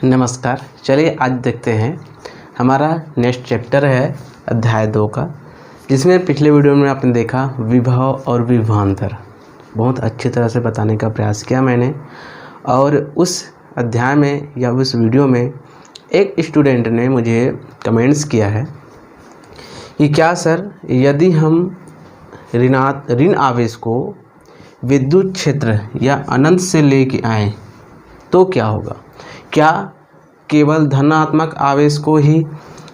नमस्कार। चलिए आज देखते हैं हमारा नेक्स्ट चैप्टर है अध्याय 2 का, जिसमें पिछले वीडियो में आपने देखा विभव और विभवांतर। बहुत अच्छी तरह से बताने का प्रयास किया मैंने। और उस अध्याय में या उस वीडियो में एक स्टूडेंट ने मुझे कमेंट्स किया है कि क्या सर, यदि हम ऋण आवेश को विद्युत क्षेत्र या अनंत से लेके आएँ तो क्या होगा? क्या केवल धनात्मक आवेश को ही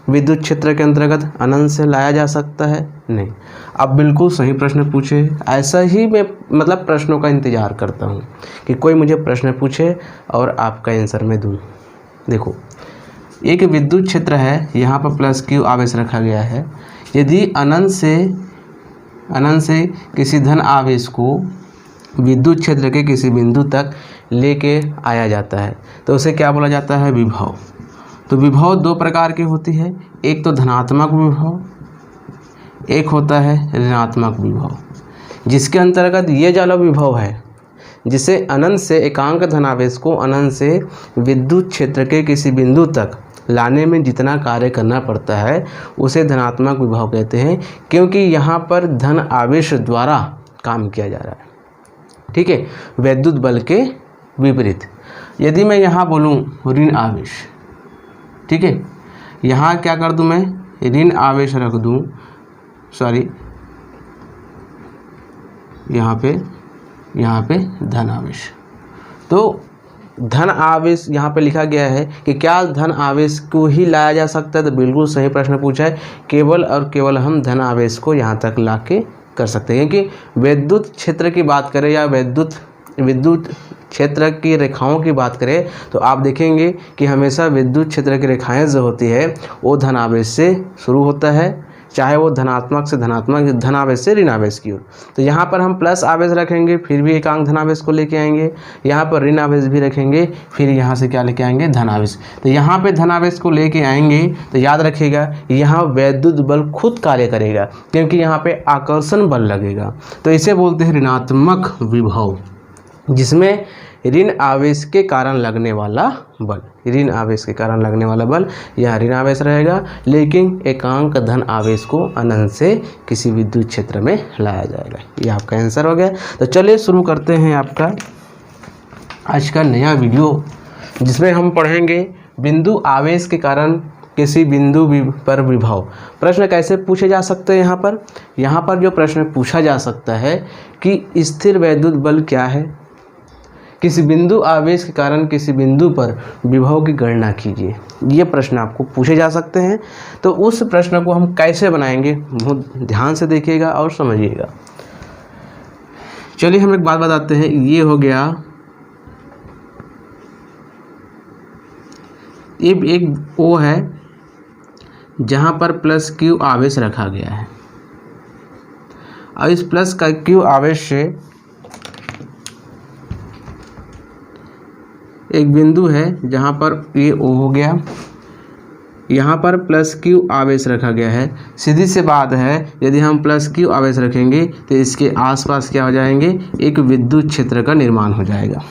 विद्युत क्षेत्र के अंतर्गत अनंत से लाया जा सकता है? नहीं। आप बिल्कुल सही प्रश्न पूछे। ऐसा ही मैं प्रश्नों का इंतज़ार करता हूँ कि कोई मुझे प्रश्न पूछे और आपका आंसर मैं दूँ। देखो, एक विद्युत क्षेत्र है, यहाँ पर प्लस क्यू आवेश रखा गया है। यदि अनंत से किसी धन आवेश को विद्युत क्षेत्र के किसी बिंदु तक लेके आया जाता है तो उसे क्या बोला जाता है? विभव। तो विभव दो प्रकार की होती है, एक तो धनात्मक विभव, एक होता है ऋणात्मक विभव, जिसके अंतर्गत ये वाला विभव है जिसे अनंत से एकांक धनावेश को अनंत से विद्युत क्षेत्र के किसी बिंदु तक लाने में जितना कार्य करना पड़ता है उसे धनात्मक विभव कहते हैं, क्योंकि यहाँ पर धन आवेश द्वारा काम किया जा रहा है। ठीक है, वैद्युत बल के विपरीत। यदि मैं यहाँ बोलूँ ऋण आवेश, ठीक है, यहाँ क्या कर दूँ मैं? ऋण आवेश रख दूँ, यहाँ पे धन आवेश। तो धन आवेश यहाँ पे लिखा गया है कि क्या धन आवेश को ही लाया जा सकता है? तो बिल्कुल सही प्रश्न पूछा है। केवल और केवल हम धन आवेश को यहाँ तक ला के कर सकते हैं, क्योंकि विद्युत क्षेत्र की बात करें या विद्युत क्षेत्र की रेखाओं की बात करें तो आप देखेंगे कि हमेशा विद्युत क्षेत्र की रेखाएं जो होती है वो धन आवेश से शुरू होता है, चाहे वो धनात्मक से धनात्मक, धन आवेश से ऋण आवेश की ओर। तो यहाँ पर हम प्लस आवेश रखेंगे, फिर भी एकांक धन आवेश को लेके आएंगे। यहाँ पर ऋण आवेश भी रखेंगे, फिर यहाँ से क्या लेके आएंगे? धन आवेश। तो यहाँ पे धन आवेश को लेके आएंगे तो याद रखिएगा यहाँ वैद्युत बल खुद कार्य करेगा, क्योंकि यहाँ पे आकर्षण बल लगेगा। तो इसे बोलते हैं ऋणात्मक विभव, जिसमें ऋण आवेश के कारण लगने वाला बल, ऋण आवेश के कारण लगने वाला बल यहाँ ऋण आवेश रहेगा, लेकिन एकांक धन आवेश को अनंत से किसी विद्युत क्षेत्र में लाया जाएगा। ये आपका आंसर हो गया। तो चलिए शुरू करते हैं आपका आज का नया वीडियो, जिसमें हम पढ़ेंगे बिंदु आवेश के कारण किसी बिंदु पर विभव। प्रश्न कैसे पूछे जा सकते हैं? यहाँ पर जो प्रश्न पूछा जा सकता है कि स्थिर वैद्युत बल क्या है, किसी बिंदु आवेश के कारण किसी बिंदु पर विभव की गणना कीजिए। ये प्रश्न आपको पूछे जा सकते हैं। तो उस प्रश्न को हम कैसे बनाएंगे बहुत ध्यान से देखिएगा और समझिएगा। चलिए हम एक बात बताते हैं। ये हो गया, ये एक वो है जहाँ पर प्लस क्यू आवेश रखा गया है, और इस प्लस का क्यू आवेश से एक बिंदु है जहाँ पर ये O हो गया, यहाँ पर प्लस क्यू आवेश रखा गया है। सीधी सी बात है, यदि हम प्लस क्यू आवेश रखेंगे तो इसके आसपास क्या हो जाएंगे? एक विद्युत क्षेत्र का निर्माण हो जाएगा।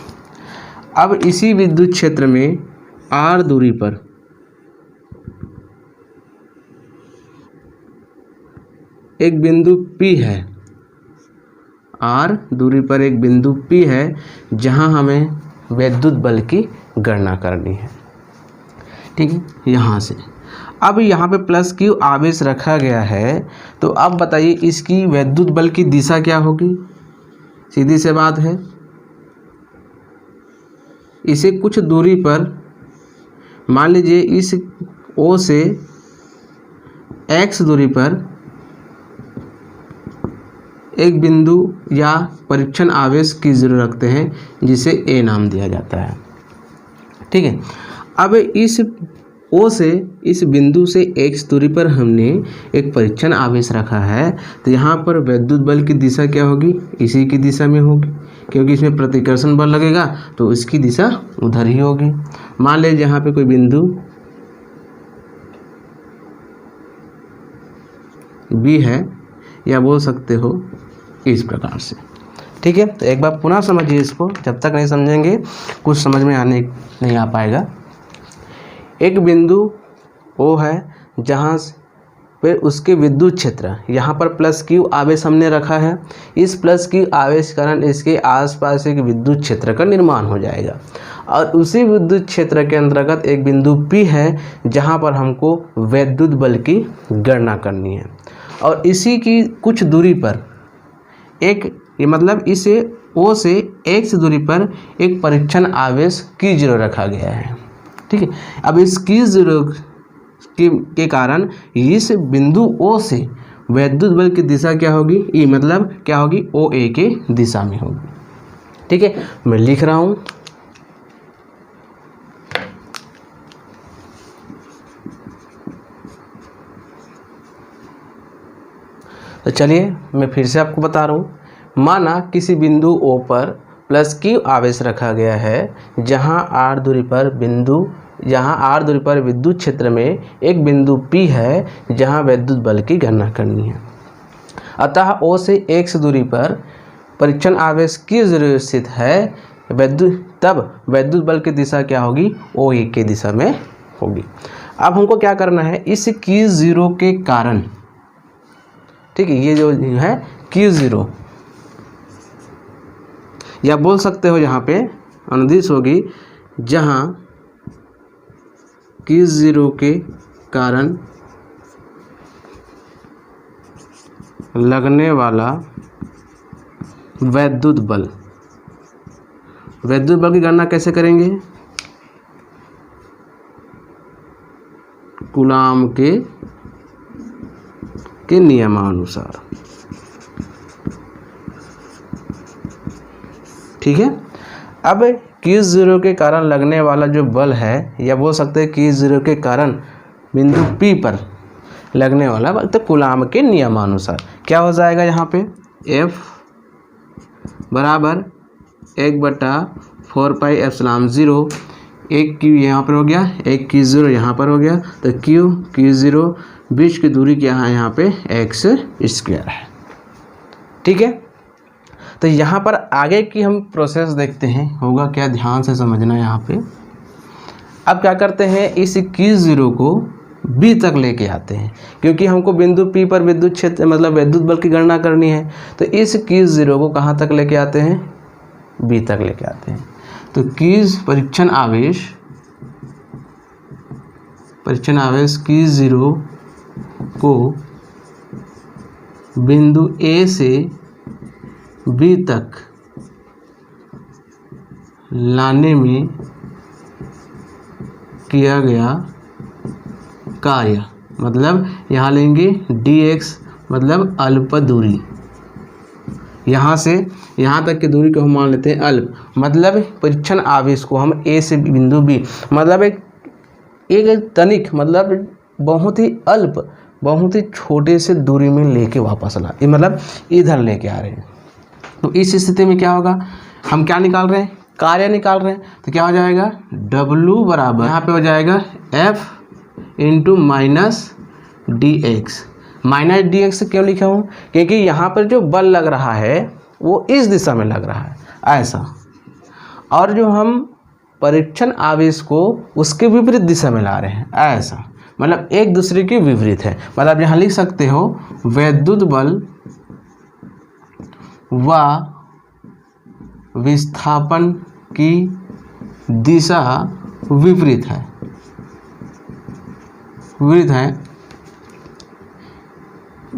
अब इसी विद्युत क्षेत्र में R दूरी पर एक बिंदु P है, R दूरी पर एक बिंदु P है जहाँ हमें वैद्युत बल की गणना करनी है। ठीक है, यहाँ से अब यहाँ पे प्लस क्यू आवेश रखा गया है, तो अब बताइए इसकी वैद्युत बल की दिशा क्या होगी? सीधी सी बात है, इसे कुछ दूरी पर मान लीजिए इस O से X दूरी पर एक बिंदु या परीक्षण आवेश की जरूरत रखते हैं, जिसे A नाम दिया जाता है। ठीक है, अब इस O से इस बिंदु से X दूरी पर हमने एक परीक्षण आवेश रखा है, तो यहाँ पर वैद्युत बल की दिशा क्या होगी? इसी की दिशा में होगी, क्योंकि इसमें प्रतिकर्षण बल लगेगा तो इसकी दिशा उधर ही होगी। मान लीजिए यहाँ पे कोई बिंदु B है, या बोल सकते हो इस प्रकार से। ठीक है, तो एक बार पुनः समझिए इसको, जब तक नहीं समझेंगे कुछ समझ में नहीं आ पाएगा। एक बिंदु ओ है जहाँ पे उसके विद्युत क्षेत्र, यहाँ पर प्लस क्यू आवेश हमने रखा है, इस प्लस क्यू आवेश के कारण इसके आसपास एक विद्युत क्षेत्र का निर्माण हो जाएगा। और उसी विद्युत क्षेत्र के अंतर्गत एक बिंदु P है जहाँ पर हमको वैद्युत बल की गणना करनी है। और इसी की कुछ दूरी पर ये मतलब इसे O से x दूरी पर एक परीक्षण आवेश Q0 रखा गया है। ठीक है, अब इस Q0 के कारण इस बिंदु O से वैद्युत बल की दिशा क्या होगी, ई मतलब क्या होगी, OA के दिशा में होगी। ठीक है, मैं लिख रहा हूँ। तो चलिए मैं फिर से आपको बता रहा हूँ। माना किसी बिंदु O पर प्लस Q आवेश रखा गया है जहाँ R दूरी पर विद्युत क्षेत्र में एक बिंदु P है जहाँ वैद्युत बल की गणना करनी है। अतः O से x दूरी पर परीक्षण आवेश Q0 स्थित है, तब वैद्युत बल की दिशा क्या होगी, OA के दिशा में होगी। अब हमको क्या करना है, इस Q0 के कारण, ठीक है, ये जो है Q0, या बोल सकते हो यहाँ पे अनुदिश होगी, जहाँ Q0 के कारण लगने वाला वैद्युत बल की गणना कैसे करेंगे, कूलाम के नियमानुसार। ठीक है, अब Q0 के कारण लगने वाला जो बल है, या बोल सकते हैं Q0 के कारण बिंदु P पर लगने वाला बल, तो कूलाम के नियमानुसार क्या हो जाएगा, यहाँ पे F बराबर 1/4πε0, एक Q यहाँ पर हो गया, एक Q0 यहाँ पर हो गया, तो Q0 बीच की दूरी क्या है, यहाँ पे x² है। ठीक है, तो यहाँ पर आगे की हम प्रोसेस देखते हैं, होगा क्या, ध्यान से समझना यहाँ पे। अब क्या करते हैं, इस Q0 को B तक लेके आते हैं, क्योंकि हमको बिंदु P पर विद्युत क्षेत्र मतलब वैद्युत बल की गणना करनी है। तो इस Q0 को कहाँ तक लेके आते हैं, B तक लेके आते हैं। तो परीक्षण आवेश Q0 को बिंदु A से B तक लाने में किया गया कार्य, मतलब यहाँ लेंगे dx मतलब अल्प दूरी, यहाँ से यहाँ तक की दूरी को हम मान लेते हैं अल्प, मतलब परीक्षण आवेश को हम A से बिंदु B मतलब एक तनिक मतलब बहुत ही अल्प, बहुत ही छोटे से दूरी में लेके वापस ला, मतलब इधर लेके आ रहे हैं। तो इस स्थिति में क्या होगा, हम क्या निकाल रहे हैं, कार्य निकाल रहे हैं। तो क्या हो जाएगा, W बराबर यहाँ पे हो जाएगा F into minus dx। Minus dx क्यों लिखा हूँ, क्योंकि यहाँ पर जो बल लग रहा है वो इस दिशा में लग रहा है, ऐसा, और जो हम परीक्षण आवेश को उसके विपरीत दिशा में ला रहे हैं, ऐसा, मतलब एक दूसरे के विपरीत है। मतलब यहाँ लिख सकते हो वैद्युत बल व विस्थापन की दिशा विपरीत है,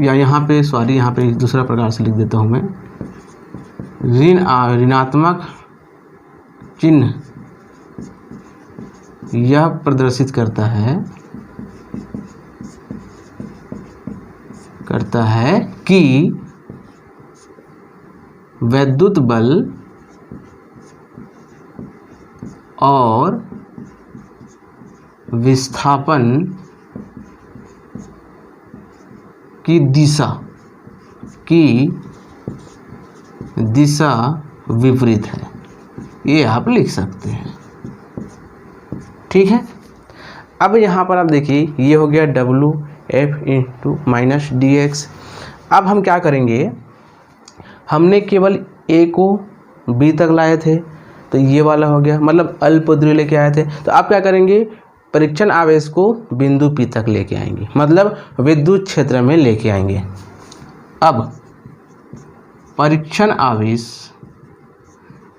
या यहाँ पे सॉरी, यहाँ पे दूसरा प्रकार से लिख देता हूँ मैं, ऋणात्मक चिन्ह यह प्रदर्शित करता है कि वैद्युत बल और विस्थापन की दिशा विपरीत है, ये आप लिख सकते हैं। ठीक है, अब यहाँ पर आप देखिए ये हो गया W F into minus dx। अब हम क्या करेंगे, हमने केवल A को B तक लाए थे, तो ये वाला हो गया, मतलब अल्प दूरी लेके आए थे। तो आप क्या करेंगे, परीक्षण आवेश को बिंदु P तक लेके आएंगे, मतलब विद्युत क्षेत्र में लेके आएंगे। अब परीक्षण आवेश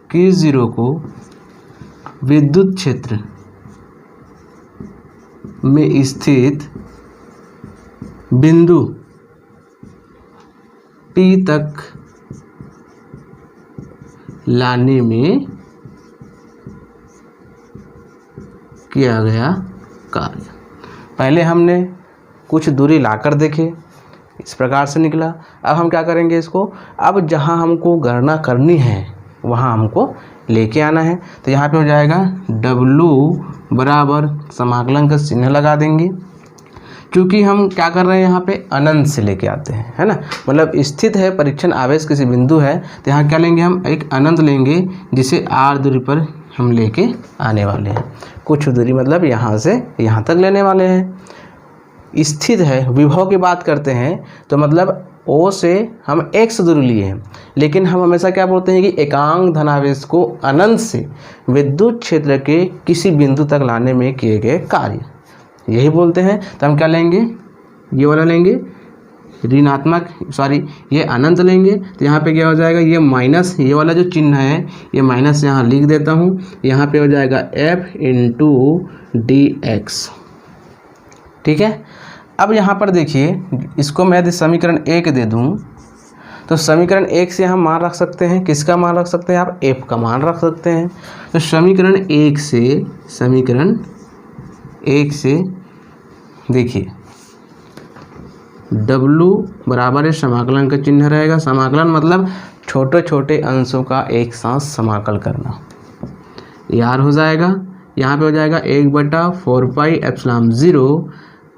Q0 को विद्युत क्षेत्र में स्थित बिंदु P तक लाने में किया गया कार्य। पहले हमने कुछ दूरी लाकर देखे, इस प्रकार से निकला। अब हम क्या करेंगे इसको, अब जहाँ हमको गणना करनी है वहाँ हमको लेके आना है। तो यहाँ पे हो जाएगा W बराबर समाकलन का चिन्ह लगा देंगे, क्योंकि हम क्या कर रहे हैं यहाँ पे अनंत से लेके आते हैं, है ना। मतलब स्थित है परीक्षण आवेश किसी बिंदु है, तो यहाँ क्या लेंगे हम, एक अनंत लेंगे जिसे r दूरी पर हम लेके आने वाले हैं। कुछ दूरी मतलब यहाँ से यहाँ तक लेने वाले हैं। स्थित है, विभव की बात करते हैं तो मतलब O से हम x दूरी लिए हैं, लेकिन हम हमेशा क्या बोलते हैं कि एकांक धनावेश को अनंत से विद्युत क्षेत्र के किसी बिंदु तक लाने में किए गए कार्य, यही बोलते हैं। तो हम क्या लेंगे, ये वाला लेंगे ऋणात्मक, ये अनंत लेंगे। तो यहाँ पे क्या हो जाएगा, ये माइनस, ये वाला जो चिन्ह है ये माइनस यहाँ लिख देता हूँ। यहाँ पे हो जाएगा F × dx, ठीक है। अब यहाँ पर देखिए, इसको मैं यदि समीकरण 1 दे दूँ तो समीकरण 1 से हम मान रख सकते हैं, किसका मान रख सकते हैं आप, F का मान रख सकते हैं। तो समीकरण 1 से देखिए W बराबर है समाकलन का चिन्ह रहेगा। समाकलन मतलब छोटे छोटे अंशों का एक साथ समाकल करना, ये R हो जाएगा। यहाँ पे हो जाएगा 1/4πε0,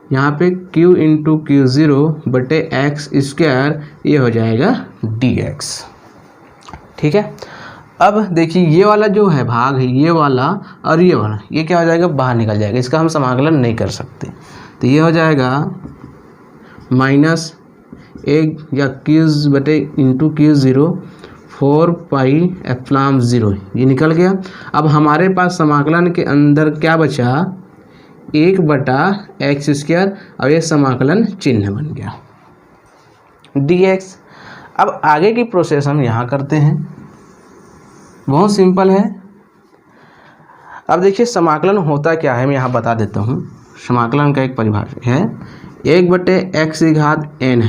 यहाँ पे Q × Q0/x², ये हो जाएगा dx, ठीक है। अब देखिए ये वाला जो है भाग है, ये वाला और ये वाला, ये क्या हो जाएगा, बाहर निकल जाएगा, इसका हम समाकलन नहीं कर सकते। तो ये हो जाएगा -1 या Q/Q0 4πε0, ये निकल गया। अब हमारे पास समाकलन के अंदर क्या बचा, 1/x², और ये समाकलन चिन्ह बन गया dx। अब आगे की प्रोसेस हम यहाँ करते हैं, बहुत सिंपल है। अब देखिए समाकलन होता क्या है, मैं यहाँ बता देता हूँ। समाकलन का एक परिभाषा है 1/x⁴n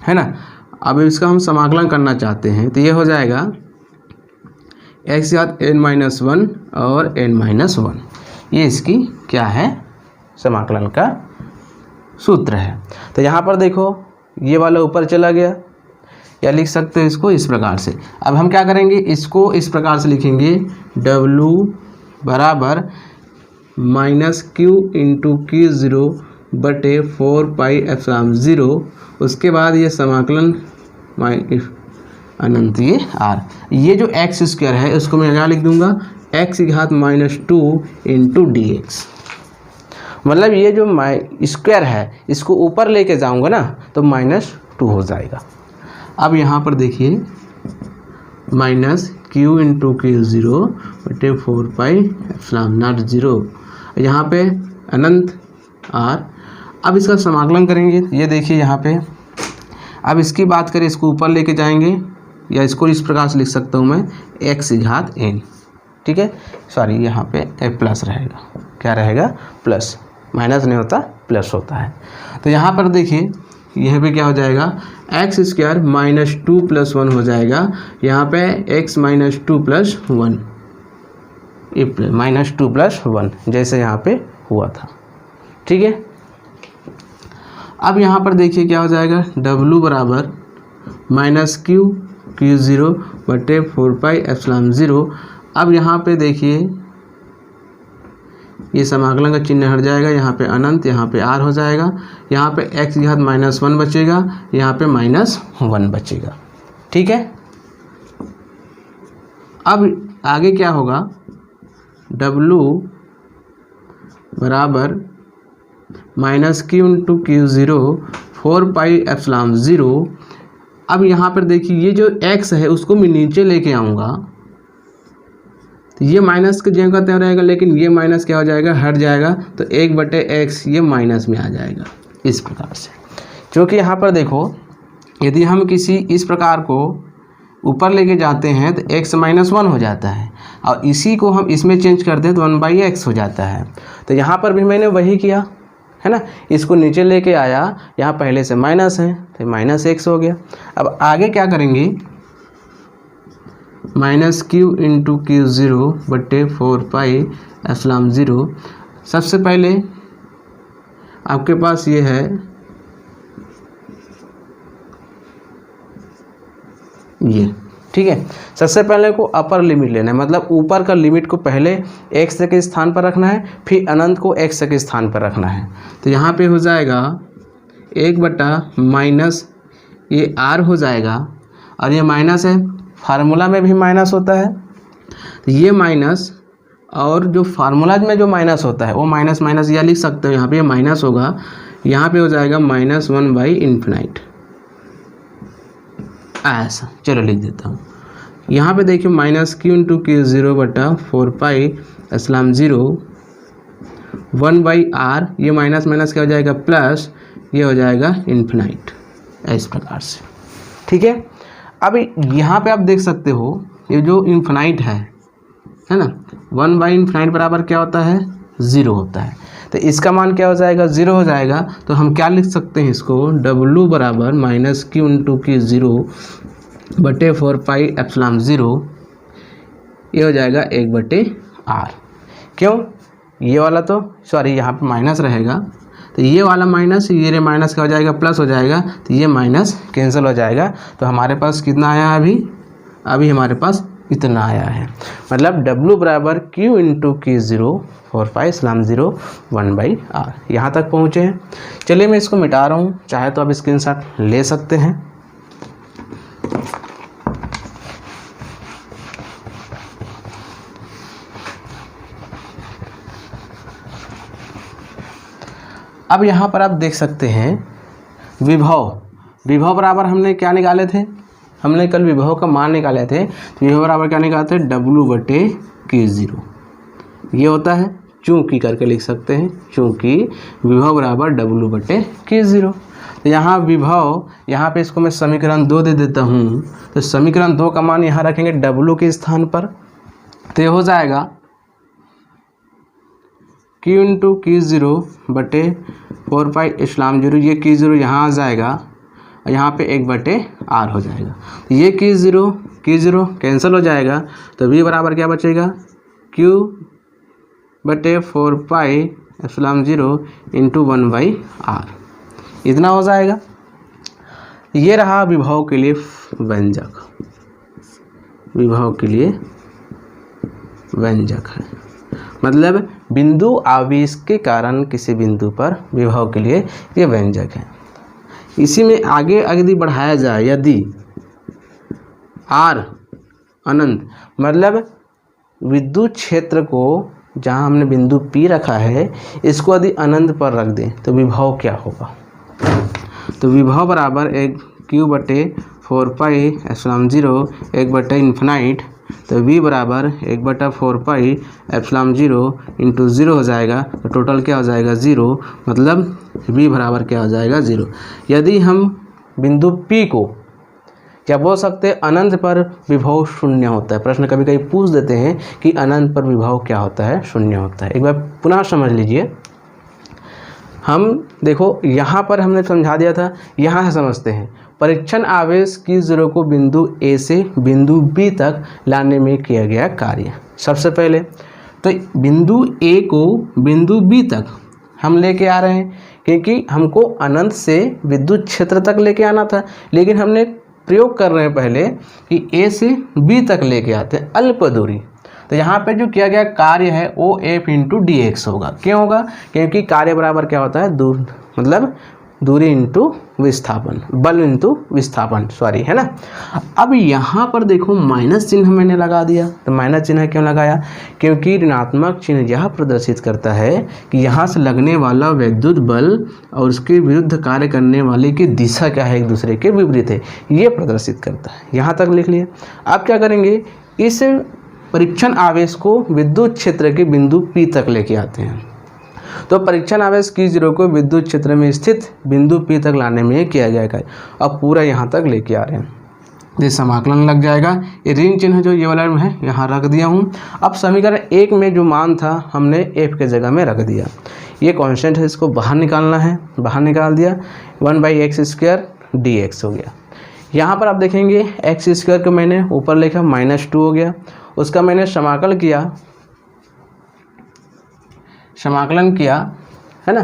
है ना। अब इसका हम समाकलन करना चाहते हैं तो ये हो जाएगा x⁴n-1 और n-1, ये इसकी क्या है, समाकलन का सूत्र है। तो यहाँ पर देखो ये वाला ऊपर चला गया, या लिख सकते हो इसको इस प्रकार से। अब हम क्या करेंगे, इसको इस प्रकार से लिखेंगे W बराबर -Q × Q0/4πε0, उसके बाद ये समाकलन अनंत, ये R, ये जो x² है उसको मैं क्या लिख दूंगा, x⁻² × dx। मतलब ये जो स्क्वायर है इसको ऊपर लेके जाऊंगा ना तो -2 हो जाएगा। अब यहाँ पर देखिए -Q × Q0/4πε0, यहाँ पे अनंत R। अब इसका समाकलन करेंगे, ये देखिए यहाँ पे। अब इसकी बात करें, इसको ऊपर लेके जाएंगे, या इसको इस प्रकार से लिख सकता हूँ मैं x⁻n, ठीक है। यहाँ पे प्लस रहेगा, क्या रहेगा, प्लस, माइनस नहीं होता प्लस होता है। तो यहाँ पर देखिए यह पे क्या हो जाएगा, x² -2 + 1 हो जाएगा, यहाँ पे x -2 + 1, ये -2 + 1 जैसे यहाँ पे हुआ था, ठीक है। अब यहाँ पर देखिए क्या हो जाएगा, W बराबर -Q Q0/4πε0। अब यहाँ पे देखिए ये समाकलन का चिन्ह हट जाएगा, यहाँ पे अनंत, यहाँ पे R हो जाएगा, यहाँ पे x⁻−1 बचेगा, यहाँ पे -1 बचेगा, ठीक है। अब आगे क्या होगा, W बराबर -Q × Q0/4πε0। अब यहाँ पर देखिए ये जो x है उसको मैं नीचे लेके आऊँगा, तो ये माइनस के जगह का रहेगा, लेकिन ये माइनस क्या हो जाएगा, हट जाएगा, तो 1/x ये माइनस में आ जाएगा इस प्रकार से। क्योंकि यहाँ पर देखो यदि हम किसी इस प्रकार को ऊपर लेके जाते हैं तो x -1 हो जाता है, और इसी को हम इसमें चेंज करते हैं तो 1/x हो जाता है। तो यहाँ पर भी मैंने वही किया है ना, इसको नीचे लेके आया, यहाँ पहले से माइनस है तो -x हो गया। अब आगे क्या करेंगे, -q × q0/4πε0। सबसे पहले आपके पास ये है ये, ठीक है। सबसे पहले को अपर लिमिट लेना है, मतलब ऊपर का लिमिट को पहले x के स्थान पर रखना है, फिर अनंत को x के स्थान पर रखना है। तो यहाँ पे हो जाएगा 1/- ये r हो जाएगा, और ये माइनस है, फार्मूला में भी माइनस होता है, तो ये माइनस, और जो फार्मूला में जो माइनस होता है वो माइनस माइनस या लिख सकते हो, यहाँ पे माइनस होगा, यहाँ पे हो जाएगा -1/∞ ऐसा। चलो लिख देता हूँ, यहाँ पे देखिए -q × q0/4πε0 1/r, ये माइनस माइनस क्या हो जाएगा, प्लस, ये हो जाएगा इन्फिनाइट, इस प्रकार से, ठीक है। अब यहाँ पे आप देख सकते हो ये जो इन्फिनाइट है ना, 1/∞ बराबर क्या होता है, 0 होता है। तो इसका मान क्या हो जाएगा, 0 हो जाएगा। तो हम क्या लिख सकते हैं इसको, w बराबर -q × q0/4πε0, ये हो जाएगा 1/r। क्यों, ये वाला तो सॉरी यहाँ पे माइनस रहेगा, तो ये वाला माइनस, ये माइनस क्या हो जाएगा, प्लस हो जाएगा, तो ये माइनस कैंसिल हो जाएगा। तो हमारे पास कितना आया है, अभी हमारे पास इतना आया है, मतलब w बराबर q × q0/4πε0 1/r। यहाँ तक पहुँचे हैं। चलिए मैं इसको मिटा रहा हूँ, चाहे तो आप स्क्रीनशॉट ले सकते हैं। अब यहाँ पर आप देख सकते हैं विभव बराबर हमने क्या निकाले थे, हमने कल विभव का मान निकाले थे। तो विभव बराबर क्या निकाले थे, w/k0, ये होता है, चूँकि करके लिख सकते हैं, चूँकि विभव बराबर w/k0। तो यहाँ विभव, यहाँ पे इसको मैं समीकरण 2 दे देता हूँ। तो समीकरण 2 का मान यहाँ रखेंगे w के स्थान पर, तो ये हो जाएगा q × q0/4πε0, ये q0 यहाँ आ जाएगा, और यहाँ पे 1/r हो जाएगा। तो ये q0 कैंसिल हो जाएगा, तो v बराबर क्या बचेगा, q/4πε0 × 1/r, इतना हो जाएगा। ये रहा विभव के लिए व्यंजक, विभव के लिए व्यंजक है, मतलब बिंदु आवेश के कारण किसी बिंदु पर विभव के लिए ये व्यंजक है। इसी में आगे यदि बढ़ाया जाए, यदि r अनंत, मतलब विद्युत क्षेत्र को जहाँ हमने बिंदु P रखा है, इसको यदि अनंत पर रख दें तो विभव क्या होगा। तो विभव बराबर q/4πε0 1/∞, तो v बराबर 1/4πε0 × 0 हो जाएगा। तो टोटल क्या हो जाएगा, 0, मतलब v बराबर क्या हो जाएगा, 0। यदि हम बिंदु P को क्या बोल सकते हैं, अनंत पर विभव शून्य होता है। प्रश्न कभी कभी पूछ देते हैं कि अनंत पर विभव क्या होता है, शून्य होता है। एक बार पुनः समझ लीजिए, हम देखो यहाँ पर हमने समझा दिया था, यहाँ से समझते हैं। परीक्षण आवेश q0 को बिंदु A से बिंदु B तक लाने में किया गया कार्य। सबसे पहले तो बिंदु A को बिंदु B तक हम लेके आ रहे हैं, क्योंकि हमको अनंत से विद्युत क्षेत्र तक लेके आना था, लेकिन हमने प्रयोग कर रहे हैं पहले कि A से B तक लेके आते हैं, अल्प दूरी। तो यहाँ पे जो किया गया कार्य है वो F × dx होगा। क्यों होगा, क्योंकि कार्य बराबर क्या होता है, मतलब दूरी इंटू विस्थापन, बल इंटू विस्थापन, सॉरी, है ना। अब यहाँ पर देखो माइनस चिन्ह मैंने लगा दिया। तो माइनस चिन्ह क्यों लगाया, क्योंकि ऋणात्मक चिन्ह यह प्रदर्शित करता है कि यहाँ से लगने वाला विद्युत बल और उसके विरुद्ध कार्य करने वाले की दिशा क्या है, एक दूसरे के विपरीत है, ये प्रदर्शित करता है। यहाँ तक लिख लिए। अब क्या करेंगे, इस परीक्षण आवेश को विद्युत क्षेत्र के बिंदु P तक लेके आते हैं। तो परीक्षण आवेश Q0 को विद्युत क्षेत्र में स्थित बिंदु P तक लाने में किया जाएगा। अब पूरा यहाँ तक लेके आ रहे हैं, ये समाकलन लग जाएगा। ये ऋण चिन्ह जो ये वाला है यहाँ रख दिया हूँ। अब समीकरण 1 में जो मान था हमने f के जगह में रख दिया। ये कांस्टेंट है, इसको बाहर निकालना है, बाहर निकाल दिया। 1/x² dx हो गया। यहाँ पर आप देखेंगे x² को मैंने ऊपर लिखा -2 हो गया। उसका मैंने समाकलन किया है ना,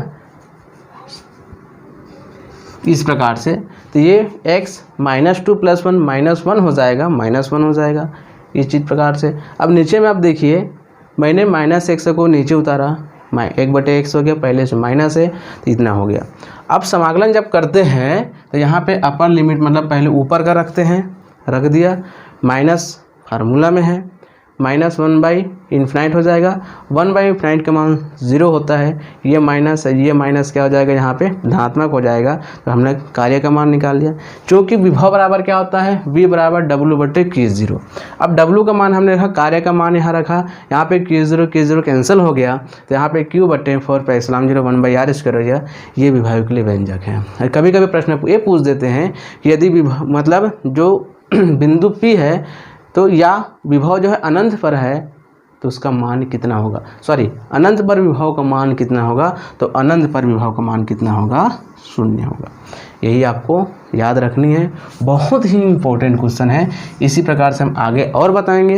इस प्रकार से। तो ये x -2 + 1 -1 हो जाएगा, -1 हो जाएगा इस चीज़ प्रकार से। अब नीचे में आप देखिए मैंने -x को नीचे उतारा, 1/x हो गया, पहले से माइनस है तो इतना हो गया। अब समाकलन जब करते हैं तो यहाँ पे अपर लिमिट मतलब पहले ऊपर का रखते हैं, रख दिया, माइनस फार्मूला में है, -1/∞ हो जाएगा। 1/∞ का मान 0 होता है, ये माइनस क्या हो जाएगा, यहाँ पे धनात्मक हो जाएगा। तो हमने कार्य का मान निकाल लिया। चूँकि विभव बराबर क्या होता है, V = W/Q0। अब W का मान हमने रखा, कार्य का मान यहाँ रखा, यहाँ पे Q0 कैंसिल हो गया, तो यहाँ पे Q/4πε0 1/r² हो गया। ये विभव के लिए व्यंजक है। कभी कभी प्रश्न ये पूछ देते हैं कि यदि मतलब जो बिंदु P है तो या विभव जो है अनंत पर है तो उसका मान कितना होगा, अनंत पर विभव का मान कितना होगा, तो अनंत पर विभव का मान कितना होगा, 0 होगा। यही आपको याद रखनी है, बहुत ही इम्पोर्टेंट क्वेश्चन है। इसी प्रकार से हम आगे और बताएंगे।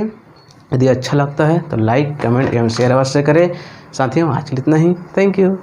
यदि अच्छा लगता है तो लाइक, कमेंट एवं शेयर अवश्य करें। साथियों आज के लिए इतना ही, थैंक यू।